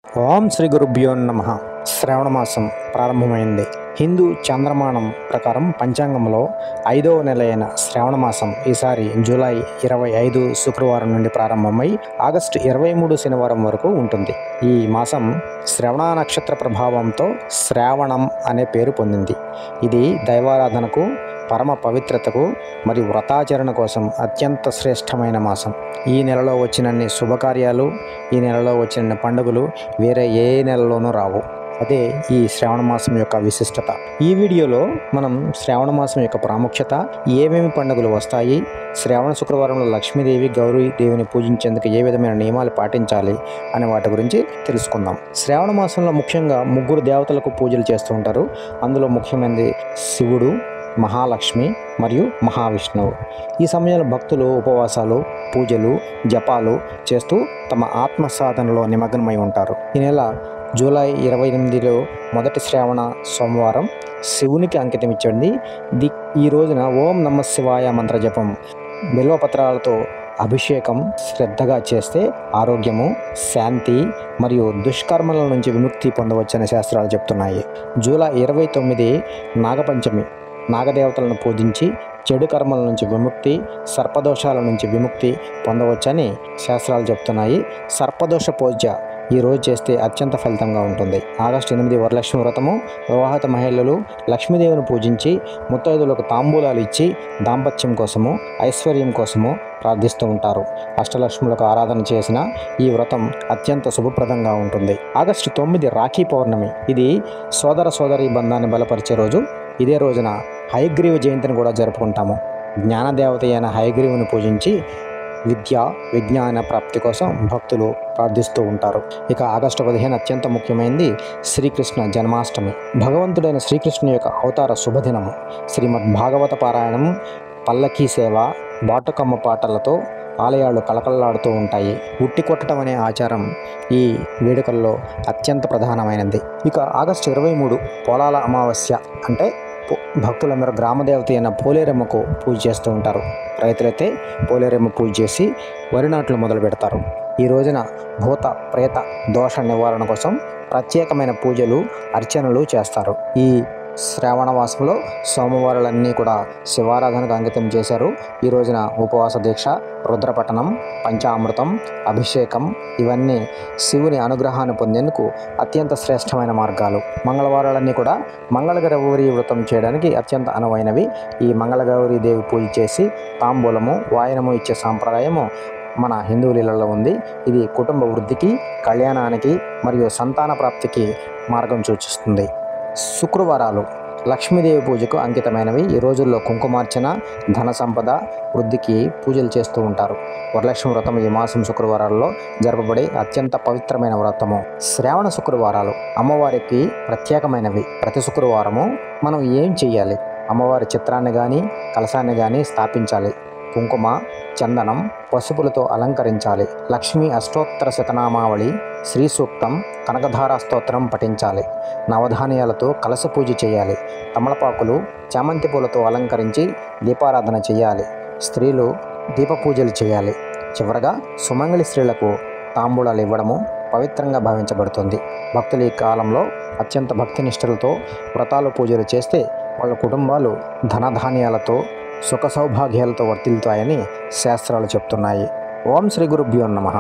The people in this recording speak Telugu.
ఓం శ్రీ గురుభ్యో నమః. శ్రావణ మాసం ప్రారంభమైంది. హిందూ చంద్రమానం ప్రకారం పంచాంగంలో 5వ నెల అయిన శ్రావణ మాసం ఈసారి జూలై 25 శుక్రవారం నుండి ప్రారంభమై ఆగస్టు 23 శనివారం వరకు ఉంటుంది. ఈ మాసం శ్రవణ నక్షత్ర ప్రభావంతో శ్రావణం అనే పేరు పొందింది. ఇది దైవారాధనకు, పరమ పవిత్రతకు మరియు వ్రతాచరణ కోసం అత్యంత శ్రేష్టమైన మాసం. ఈ నెలలో వచ్చినన్ని శుభకార్యాలు, ఈ నెలలో వచ్చిన పండుగలు వేరే ఏ నెలలోనూ రావు. అదే ఈ శ్రావణ మాసం యొక్క విశిష్టత. ఈ వీడియోలో మనం శ్రావణ మాసం యొక్క ప్రాముఖ్యత, ఏమేమి పండుగలు వస్తాయి, శ్రావణ శుక్రవారంలో లక్ష్మీదేవి, గౌరీదేవిని పూజించేందుకు ఏ విధమైన నియమాలు పాటించాలి అనే వాటి గురించి తెలుసుకుందాం. శ్రావణ మాసంలో ముఖ్యంగా ముగ్గురు దేవతలకు పూజలు చేస్తూ ఉంటారు. అందులో ముఖ్యమైనది శివుడు, మహాలక్ష్మి మరియు మహావిష్ణువు. ఈ సమయంలో భక్తులు ఉపవాసాలు, పూజలు, జపాలు చేస్తూ తమ ఆత్మ సాధనలో నిమగ్నమై ఉంటారు. ఈ నెల జూలై 28లో మొదటి శ్రావణ సోమవారం శివునికి అంకితం ఇచ్చింది. ఈ రోజున ఓం నమ శివాయ మంత్ర జపం, బిల్వపత్రాలతో అభిషేకం శ్రద్ధగా చేస్తే ఆరోగ్యము, శాంతి మరియు దుష్కర్మల నుంచి విముక్తి పొందవచ్చని శాస్త్రాలు చెప్తున్నాయి. జూలై 29 నాగపంచమి. నాగదేవతలను పూజించి చెడు కర్మల నుంచి విముక్తి, సర్పదోషాల నుంచి విముక్తి పొందవచ్చని శాస్త్రాలు చెప్తున్నాయి. సర్పదోష పూజ ఈ రోజు చేస్తే అత్యంత ఫలితంగా ఉంటుంది. ఆగస్టు 8 వరలక్ష్మి వ్రతము. వివాహిత మహిళలు లక్ష్మీదేవిని పూజించి ముత్తైదులకు తాంబూలాలు ఇచ్చి దాంపత్యం కోసము, ఐశ్వర్యం కోసము ప్రార్థిస్తూ ఉంటారు. అష్టలక్ష్ములకు ఆరాధన చేసిన ఈ వ్రతం అత్యంత శుభప్రదంగా ఉంటుంది. ఆగస్టు 9 రాఖీ పౌర్ణమి. ఇది సోదర సోదరీ బంధాన్ని బలపరిచే రోజు. ఇదే రోజున హయగ్రీవ జయంతిని కూడా జరుపుకుంటాము. జ్ఞానదేవత అయిన హయగ్రీవుని పూజించి విద్య, విజ్ఞాన ప్రాప్తి కోసం భక్తులు ప్రార్థిస్తూ ఉంటారు. ఇక ఆగస్టు 15 అత్యంత ముఖ్యమైనది శ్రీకృష్ణ జన్మాష్టమి. భగవంతుడైన శ్రీకృష్ణుని యొక్క అవతార శుభదినము. శ్రీమద్ భాగవత పారాయణం, పల్లకీ సేవ, బాటుకమ్మ పాటలతో ఆలయాలు కలకల్లాడుతూ ఉంటాయి. ఉట్టి కొట్టడం అనే ఆచారం ఈ వేడుకల్లో అత్యంత ప్రధానమైనది. ఇక ఆగస్టు 23 పోలాల అమావాస్య. అంటే భక్తులందరూ గ్రామదేవత అయిన పోలేరమ్మకు పూజ చేస్తూ ఉంటారు. రైతులైతే పోలేరమ్మ పూజ చేసి వరి నాట్లు మొదలు పెడతారు. ఈ రోజున భూత ప్రేత దోష నివారణ కోసం ప్రత్యేకమైన పూజలు, అర్చనలు చేస్తారు. ఈ శ్రావణ మాసంలో సోమవారాలన్నీ కూడా శివారాధనకు అంకితం చేశారు. ఈ రోజున ఉపవాస దీక్ష, రుద్రపఠనం, పంచామృతం, అభిషేకం ఇవన్నీ శివుని అనుగ్రహాన్ని పొందేందుకు అత్యంత శ్రేష్టమైన మార్గాలు. మంగళవారాలన్నీ కూడా మంగళగౌరి వ్రతం చేయడానికి అత్యంత అనువైనవి. ఈ మంగళగౌరీ దేవి పూజ చేసి తాంబూలము, వాయనము ఇచ్చే సాంప్రదాయము మన హిందువులలో ఉంది. ఇది కుటుంబ వృద్ధికి, కళ్యాణానికి మరియు సంతాన ప్రాప్తికి మార్గం సూచిస్తుంది. శుక్రవారాలు లక్ష్మీదేవి పూజకు అంకితమైనవి. ఈ రోజుల్లో కుంకుమార్చన, ధన సంపద వృద్ధికి పూజలు చేస్తూ ఉంటారు. వరలక్ష్మి వ్రతం ఈ మాసం శుక్రవారాల్లో జరపబడే అత్యంత పవిత్రమైన వ్రతము. శ్రావణ శుక్రవారాలు అమ్మవారికి ప్రత్యేకమైనవి. ప్రతి శుక్రవారము మనం ఏం చెయ్యాలి? అమ్మవారి చిత్రాన్ని కానీ, కలశాన్ని కానీ స్థాపించాలి. కుంకుమ, చందనం, పసుపులతో అలంకరించాలి. లక్ష్మీ అష్టోత్తర శతనామావళి, శ్రీ సూక్తం, కనకధార స్తోత్రం పఠించాలి. నవధాన్యాలతో కలశ పూజ చేయాలి. తమలపాకులు, చామంతి పూలతో అలంకరించి దీపారాధన చేయాలి. స్త్రీలు దీప పూజలు చేయాలి. చివరగా సుమంగళి స్త్రీలకు తాంబూలాలు ఇవ్వడము పవిత్రంగా భావించబడుతుంది. భక్తులు ఈ కాలంలో అత్యంత భక్తినిష్టలతో వ్రతాలు, పూజలు చేస్తే వాళ్ళ కుటుంబాలు ధనధాన్యాలతో, సుఖ సౌభాగ్యాలతో వర్తిల్లుతాయని శాస్త్రాలు చెప్తున్నాయి. ఓం శ్రీ గురుభ్యో నమః.